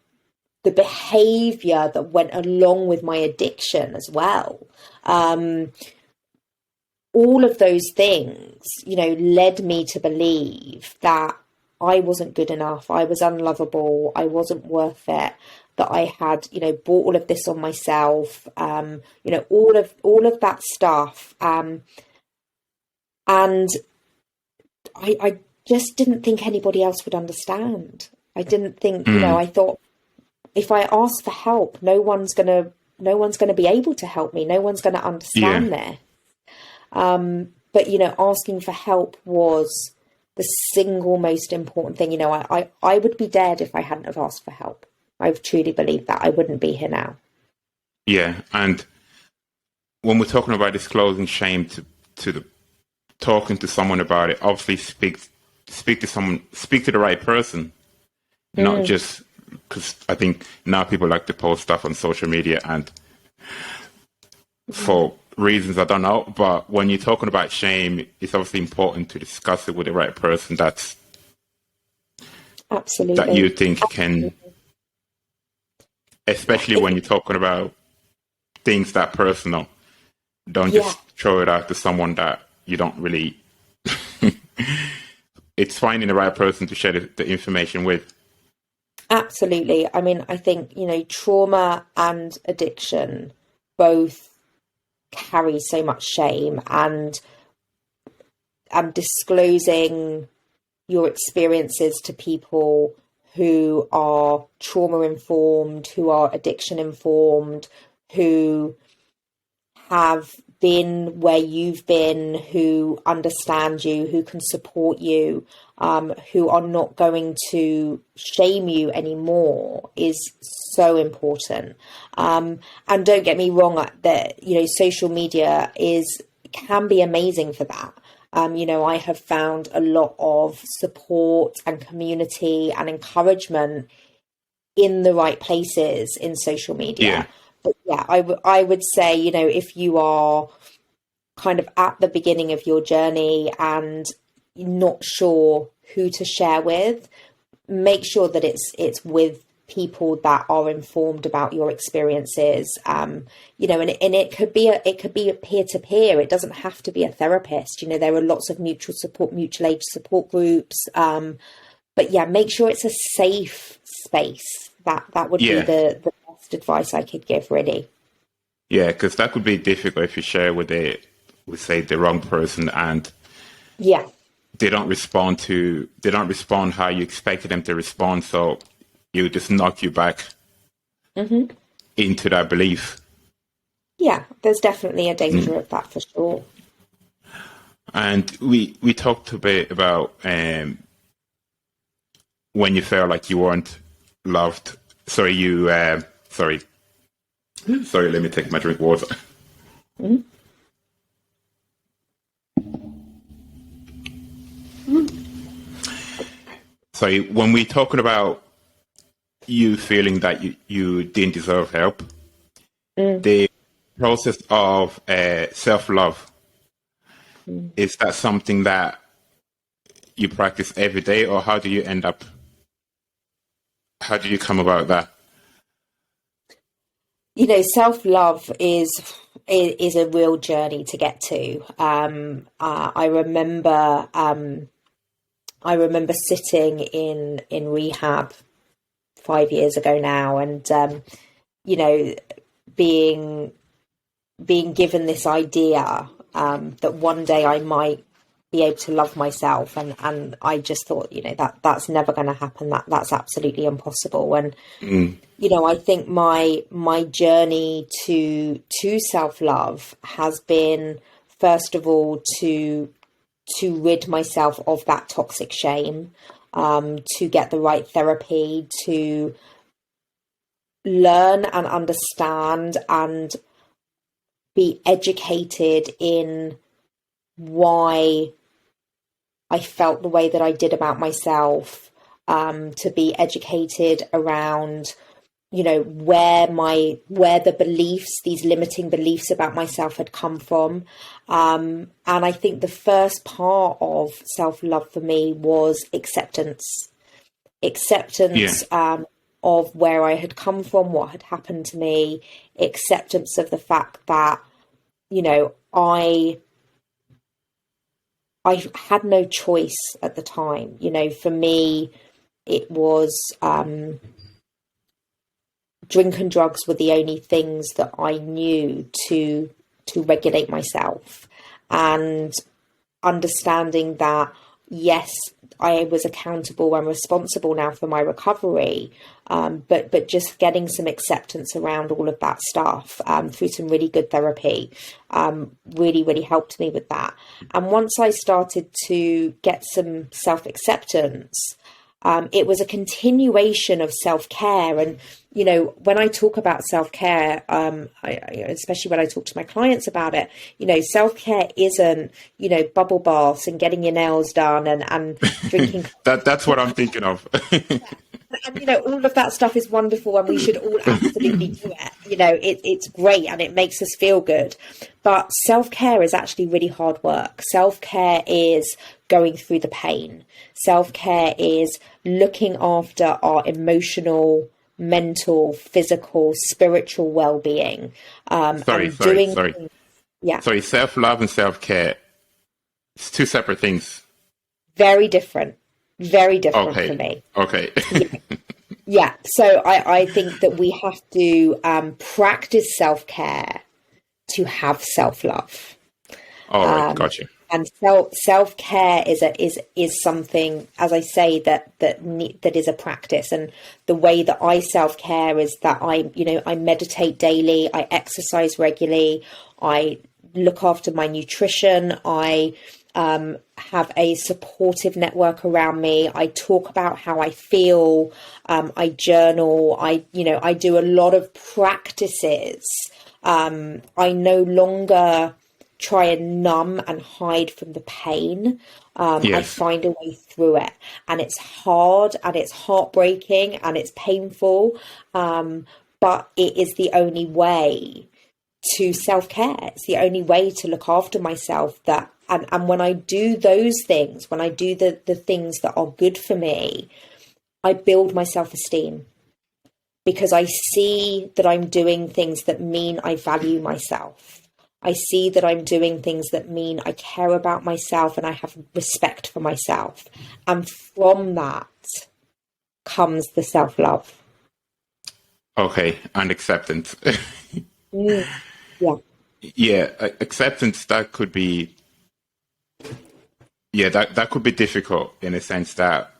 the behavior that went along with my addiction as well. All of those things, you know, led me to believe that I wasn't good enough, I was unlovable, I wasn't worth it, that I had, you know, brought all of this on myself, you know, all of that stuff. And I just didn't think anybody else would understand. I didn't think, you know, I thought if I ask for help, no one's gonna be able to help me. No one's gonna understand this. But, you know, asking for help was the single most important thing. You know, I would be dead if I hadn't have asked for help. I truly believe that. I wouldn't be here now. Yeah, and when we're talking about disclosing shame talking to someone about it, obviously speak to the right person, not just because I think now people like to post stuff on social media and for reasons I don't know, but when you're talking about shame, it's obviously important to discuss it with the right person that's absolutely that you think can, especially when you're talking about things that personal. Don't just throw it out to someone that you don't really. It's finding the right person to share the information with. Absolutely. I mean, I think, you know, trauma and addiction both carry so much shame, and disclosing your experiences to people who are trauma informed, who are addiction informed, who have been where you've been, who understand you, who can support you, who are not going to shame you anymore, is so important. And don't get me wrong, that, you know, social media can be amazing for that. You know, I have found a lot of support and community and encouragement in the right places in social media. Yeah. But yeah, I would say, you know, if you are kind of at the beginning of your journey and not sure who to share with, make sure that it's with people that are informed about your experiences. You know, and it could be a peer-to-peer. It doesn't have to be a therapist. You know, there are lots of mutual aid support groups. But yeah, make sure it's a safe space. That would be the best advice I could give, really. Yeah, because that could be difficult if you share with say the wrong person and they don't respond how you expected them to respond, so you just knock you back into that belief. Yeah, there's definitely a danger of that for sure. And we talked a bit about when you felt like you weren't loved. Sorry, let me take my drink water. So when we're talking about you feeling that you didn't deserve help, the process of self-love, is that something that you practice every day, or how do you end up how did you come about that? Self-love is a real journey to get to. I remember sitting in rehab 5 years ago now, and being given this idea that one day I might be able to love myself, and I just thought, that's never going to happen. That's absolutely impossible. And I think my journey to self-love has been, first of all, to rid myself of that toxic shame, to get the right therapy, to learn and understand and be educated in why I felt the way that I did about myself, to be educated around, where the beliefs, these limiting beliefs about myself had come from. And I think the first part of self-love for me was acceptance, of where I had come from, what had happened to me, acceptance of the fact that, I had no choice at the time. For me, it was drink and drugs were the only things that I knew to regulate myself, and understanding that, yes, I was accountable and responsible now for my recovery, but just getting some acceptance around all of that stuff through some really good therapy really, really helped me with that. And once I started to get some self-acceptance, it was a continuation of self-care. And, when I talk about self-care, especially when I talk to my clients about it, self-care isn't, bubble baths and getting your nails done and drinking. That's what I'm thinking of. And, all of that stuff is wonderful, and we should all absolutely do it. It's great and it makes us feel good. But self-care is actually really hard work. Self-care is going through the pain. Self-care is looking after our emotional, mental, physical, spiritual well-being. Sorry. Yeah. Sorry, self-love and self-care, it's two separate things. Very different for me. Okay. Yeah. So I think that we have to practice self-care to have self-love. All right, gotcha. And self-care is something, as I say, that is a practice. And the way that I self-care is that I meditate daily, I exercise regularly, I look after my nutrition, I have a supportive network around me. I talk about how I feel. I journal. I do a lot of practices. I no longer try and numb and hide from the pain. Yes. I find a way through it, and it's hard and it's heartbreaking and it's painful. But it is the only way to self-care. It's the only way to look after myself. And when I do those things, when I do the things that are good for me, I build my self-esteem, because I see that I'm doing things that mean I value myself. I see that I'm doing things that mean I care about myself and I have respect for myself. And from that comes the self-love. Okay, and acceptance. Yeah. Yeah, acceptance, that could be difficult, in a sense that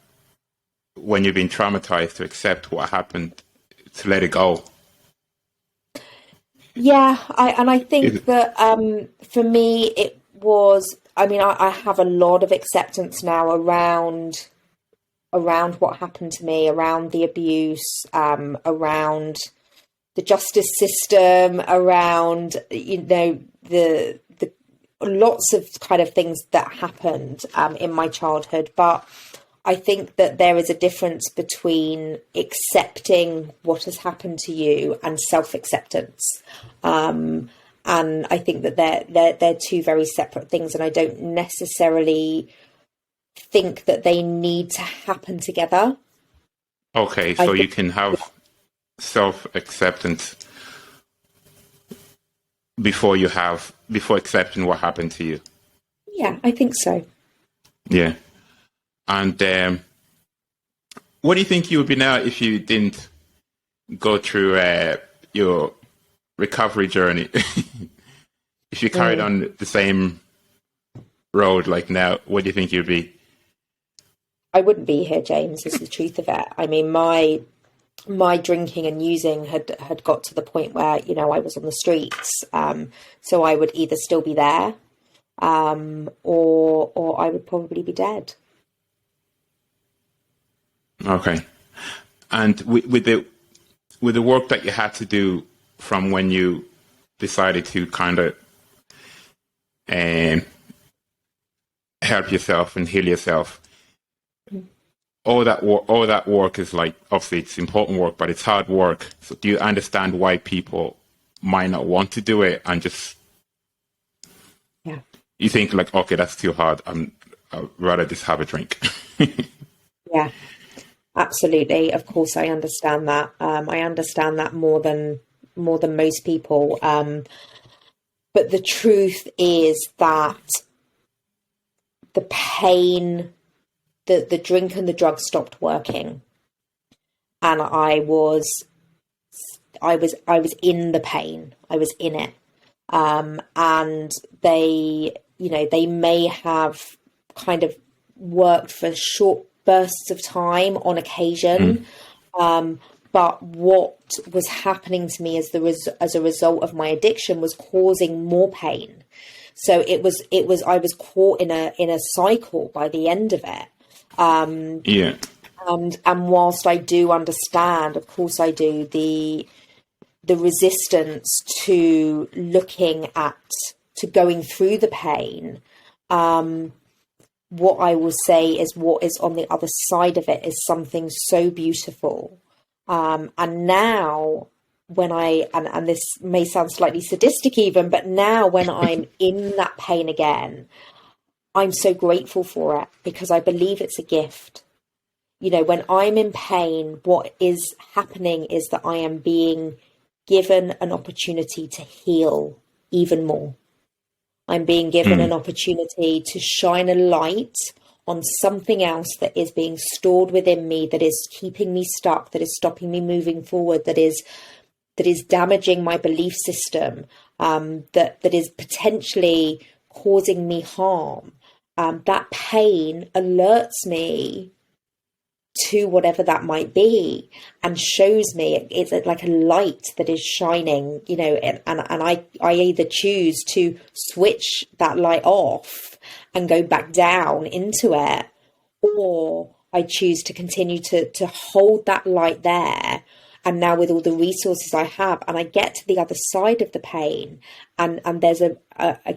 when you've been traumatized, to accept what happened, to let it go. Yeah, I think that for me it was, I have a lot of acceptance now around what happened to me, around the abuse, around the justice system, around the lots of kind of things that happened in my childhood. But I think that there is a difference between accepting what has happened to you and self-acceptance. And I think that they're two very separate things, and I don't necessarily think that they need to happen together. Okay, I so you think, can have self-acceptance before accepting what happened to you. yeah, I think so. Yeah. And what do you think you would be now if you didn't go through your recovery journey? If you carried Mm. on the same road like now, what do you think you'd be? I wouldn't be here, James, is the truth of it. I mean, my drinking and using had got to the point where, you know, I was on the streets. So I would either still be there, or I would probably be dead. Okay. And with the work that you had to do from when you decided to kind of um, help yourself and heal yourself, all that work is like, obviously it's important work, but it's hard work. So do you understand why people might not want to do it and just Yeah. you think like, okay, that's too hard. I'd rather just have a drink. Yeah, absolutely. Of course, I understand that. I understand that more than most people. But the truth is that the pain, the drink and the drug stopped working, and I was in the pain. I was in it. And they, you know, they may have kind of worked for short bursts of time on occasion. But what was happening to me as a result of my addiction was causing more pain. So I was caught in a cycle by the end of it. Yeah. And whilst I do understand, of course I do, the resistance to looking at, to going through the pain, what I will say is what is on the other side of it is something so beautiful. And now and this may sound slightly sadistic even, but now when I'm in that pain again, I'm so grateful for it because I believe it's a gift. You know, when I'm in pain, what is happening is that I am being given an opportunity to heal even more. I'm being given an opportunity to shine a light on something else that is being stored within me, that is keeping me stuck, that is stopping me moving forward, that is damaging my belief system, that is potentially causing me harm. That pain alerts me to whatever that might be and shows me it's like a light that is shining, you know, and I either choose to switch that light off and go back down into it, or I choose to continue to hold that light there. And now with all the resources I have, and I get to the other side of the pain, and there's a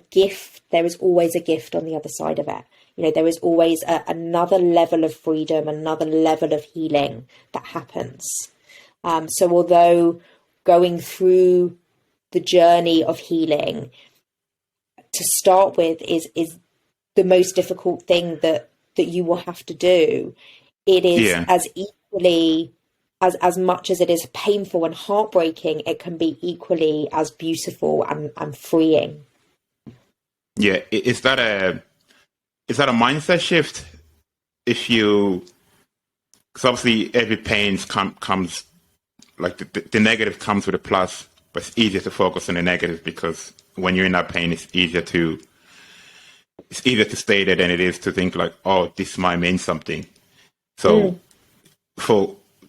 gift, there is always a gift on the other side of it. You know, there is always another level of freedom, another level of healing that happens. So although going through the journey of healing to start with is the most difficult thing that you will have to do, it is Yeah. as equally as much as it is painful and heartbreaking, it can be equally as beautiful and freeing. Yeah. Is that a mindset shift? If you, because obviously every pain comes like the negative comes with a plus, but it's easier to focus on the negative because when you're in that pain, it's easier to state it than it is to think like, oh, this might mean something. So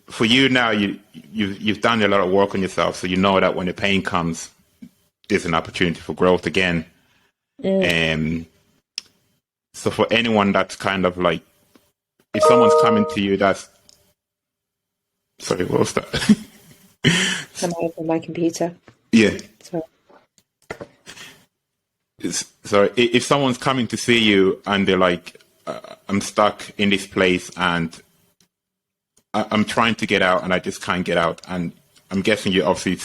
for you now, you've done a lot of work on yourself, so you know that when the pain comes, there's an opportunity for growth again. So for anyone that's kind of like, if someone's coming to you, that's sorry, what was that? Am I over my computer? Yeah. So Sorry, if someone's coming to see you and they're like, I'm stuck in this place and I'm trying to get out and I just can't get out, and I'm guessing you obviously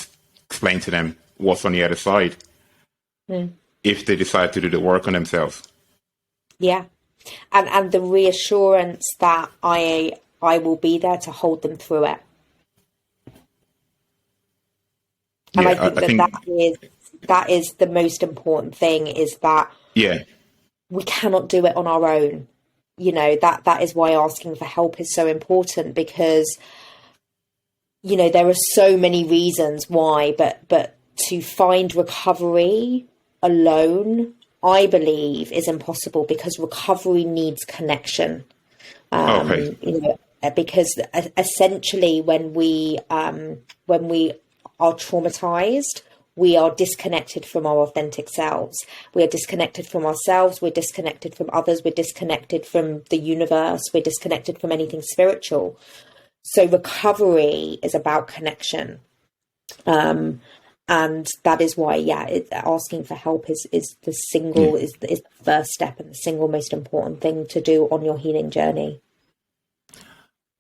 explain to them what's on the other side if they decide to do the work on themselves. yeah, and the reassurance that I will be there to hold them through it. And Yeah, I think that is the most important thing, is that yeah, we cannot do it on our own. That is why asking for help is so important, because there are so many reasons why, but to find recovery alone, I believe, is impossible, because recovery needs connection. okay, Because essentially when we are traumatized, we are disconnected from our authentic selves. We are disconnected from ourselves. We're disconnected from others. We're disconnected from the universe. We're disconnected from anything spiritual. So recovery is about connection. And that is why, asking for help is the first step and the single most important thing to do on your healing journey.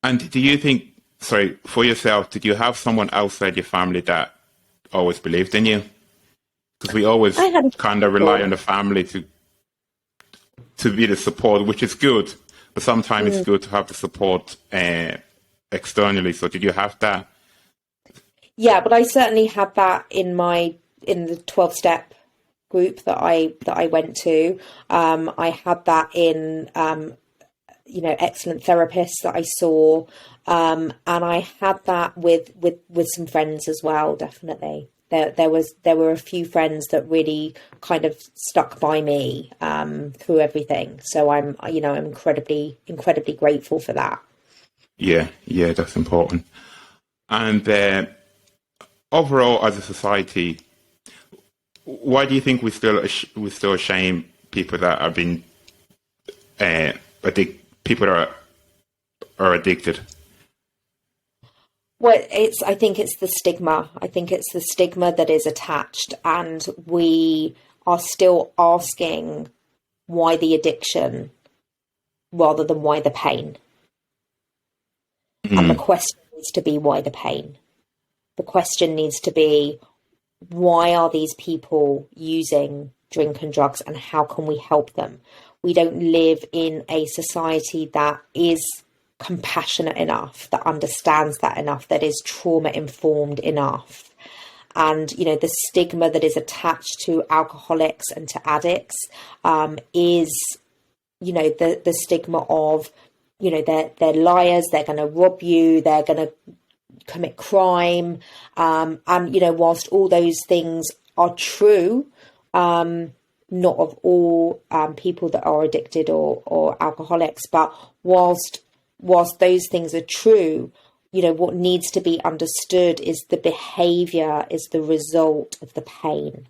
And do you think, sorry, for yourself, did you have someone outside your family that always believed in you? Because we always kind of rely on the family to be the support, which is good, but sometimes it's good to have the support externally. So did you have that? Yeah, but I certainly had that in the 12-step group that I went to. I had that in excellent therapists that I saw, and I had that with some friends as well. Definitely, there were a few friends that really kind of stuck by me through everything. So I'm incredibly grateful for that. Yeah, that's important. And overall, as a society, why do you think we still shame people that have been people that are addicted? Well, I think it's the stigma. I think it's the stigma that is attached, and we are still asking why the addiction rather than why the pain. And the question needs to be, why the pain? The question needs to be, why are these people using drink and drugs, and how can we help them? We don't live in a society that is compassionate enough, that understands that enough, that is trauma informed enough. And the stigma that is attached to alcoholics and to addicts is the stigma of they're liars, they're going to rob you, they're going to commit crime, and whilst all those things are true, not of all people that are addicted or alcoholics, but whilst those things are true, what needs to be understood is the behavior is the result of the pain.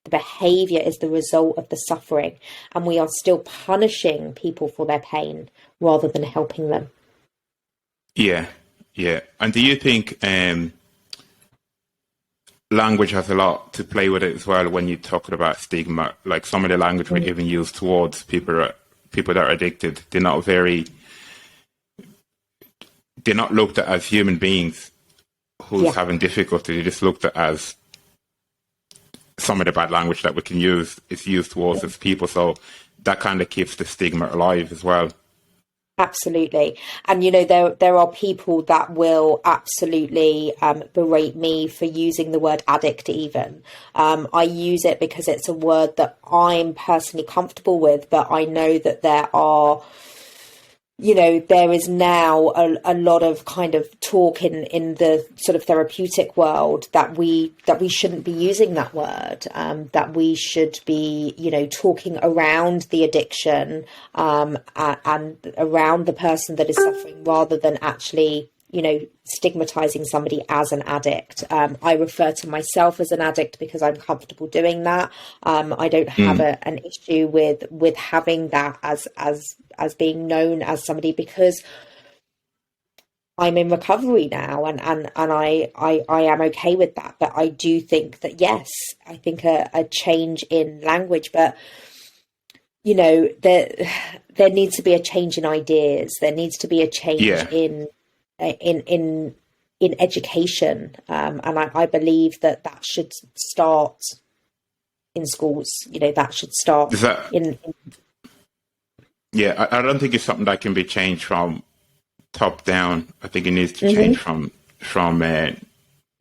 The behavior is the result of the suffering, and we are still punishing people for their pain rather than helping them. Yeah. And do you think language has a lot to play with it as well when you're talking about stigma? Like some of the language we even use towards people that are addicted, they're not looked at as human beings who's having difficulty. They're just looked at as some of the bad language that we can use is used towards us people. So that kind of keeps the stigma alive as well. Absolutely. And, there are people that will absolutely berate me for using the word addict even. I use it because it's a word that I'm personally comfortable with, but I know that there are, there is now a lot of kind of talk in the sort of therapeutic world that we shouldn't be using that word, that we should be, talking around the addiction and around the person that is suffering rather than actually, stigmatizing somebody as an addict. I refer to myself as an addict because I'm comfortable doing that. I don't have an issue with having that as being known as somebody, because I'm in recovery now and I am okay with that. But I do think that, yes, I think a change in language, but there needs to be a change in ideas. There needs to be a change in education. And I believe that should start in schools. That should start in. Yeah, I don't think it's something that can be changed from top down. I think it needs to change from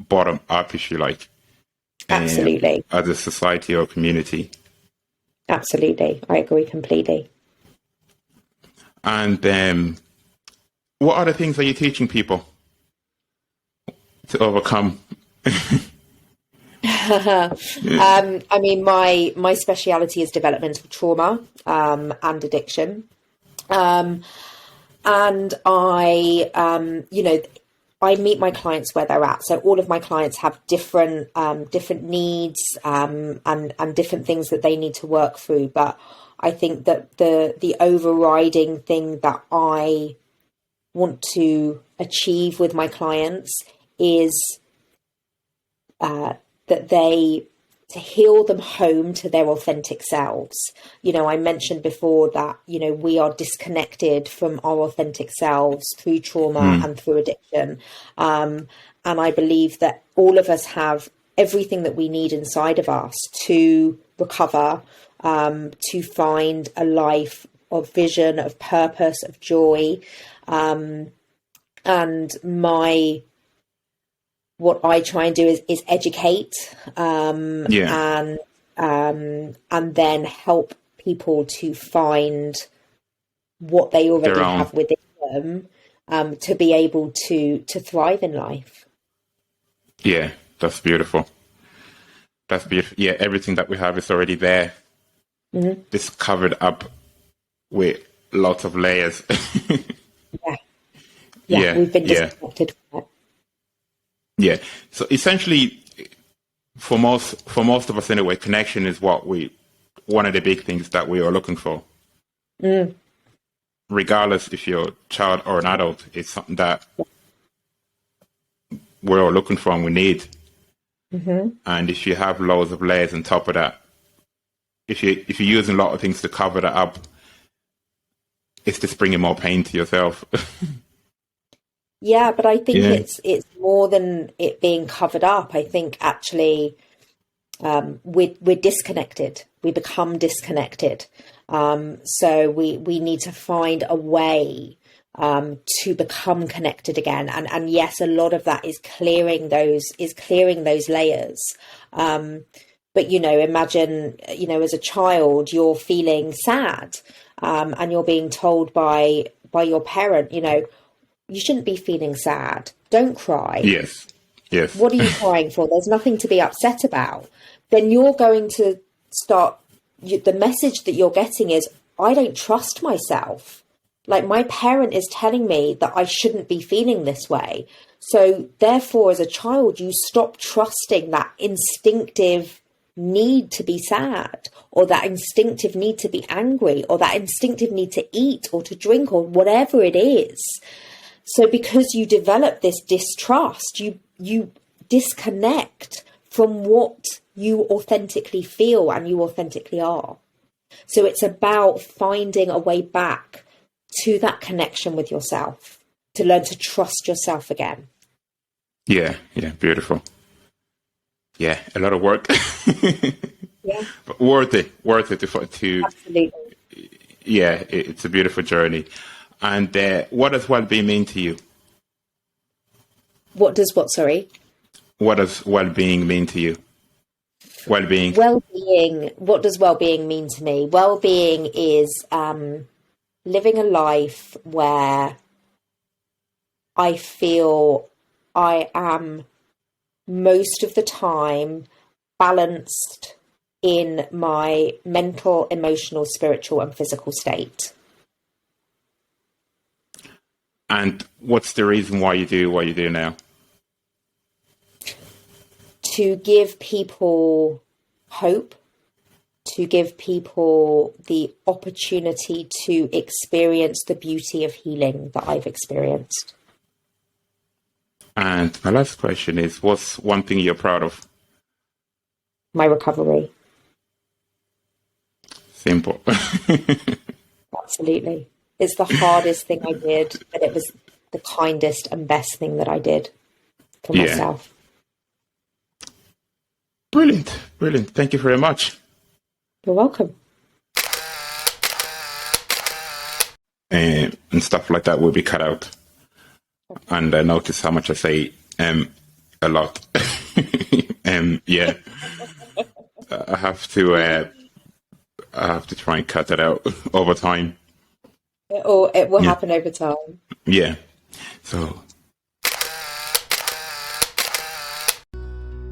bottom up, if you like. Absolutely. As a society or community. Absolutely. I agree completely. And what other things are you teaching people to overcome? I mean, my speciality is developmental trauma and addiction. And I, I meet my clients where they're at. So all of my clients have different needs and different things that they need to work through. But I think that the overriding thing that I want to achieve with my clients is that to heal them home to their authentic selves. I mentioned before that, we are disconnected from our authentic selves through trauma and through addiction. And I believe that all of us have everything that we need inside of us to recover, to find a life of vision, of purpose, of joy. And what I try and do is educate, and then help people to find what they already have within them, to be able to thrive in life. Yeah, that's beautiful. That's beautiful. Yeah, everything that we have is already there. It's covered up with lots of layers. Yeah, we've been disconnected from it. Yeah. So essentially, for most of us anyway, connection is one of the big things that we are looking for. Regardless if you're a child or an adult, it's something that we're all looking for and we need. And if you have loads of layers on top of that, if you're using a lot of things to cover that up, it's just bringing more pain to yourself. Yeah, but I think it's more than it being covered up. I think actually we're disconnected. We become disconnected. So we need to find a way to become connected again. And yes, a lot of that is clearing those layers. But imagine as a child you're feeling sad, and you're being told by your parent, you shouldn't be feeling sad. Don't cry. Yes. What are you crying for? There's nothing to be upset about. Then you're going to start, the message that you're getting is, I don't trust myself. Like, my parent is telling me that I shouldn't be feeling this way. So therefore, as a child, you stop trusting that instinctive need to be sad, or that instinctive need to be angry, or that instinctive need to eat or to drink, or whatever it is. So because you develop this distrust, you disconnect from what you authentically feel and you authentically are. So it's about finding a way back to that connection with yourself, to learn to trust yourself again. Yeah, beautiful. Yeah, a lot of work. Yeah. But worth it to Absolutely. Yeah, it's a beautiful journey. And what does well-being mean to you? What does what, sorry? What does well-being mean to you? Well-being. Well-being, what does well-being mean to me? Well-being is living a life where I feel I am most of the time balanced in my mental, emotional, spiritual, and physical state. And what's the reason why you do what you do now? To give people hope, to give people the opportunity to experience the beauty of healing that I've experienced. And my last question is, what's one thing you're proud of? My recovery. Simple. Absolutely. It's the hardest thing I did, but it was the kindest and best thing that I did for myself. Brilliant. Thank you very much. You're welcome. And stuff like that will be cut out. and I notice how much I say a lot. Yeah, I have to try and cut that out over time. It will happen over time. Yeah. So,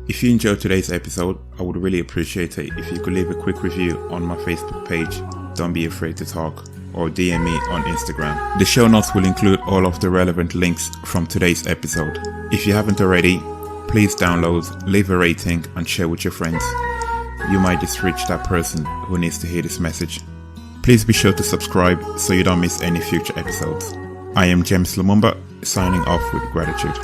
if you enjoyed today's episode, I would really appreciate it if you could leave a quick review on my Facebook page, Don't Be Afraid to Talk, or DM me on Instagram. The show notes will include all of the relevant links from today's episode. If you haven't already, please download, leave a rating, and share with your friends. You might just reach that person who needs to hear this message. Please be sure to subscribe so you don't miss any future episodes. I am James Lumumba, signing off with gratitude.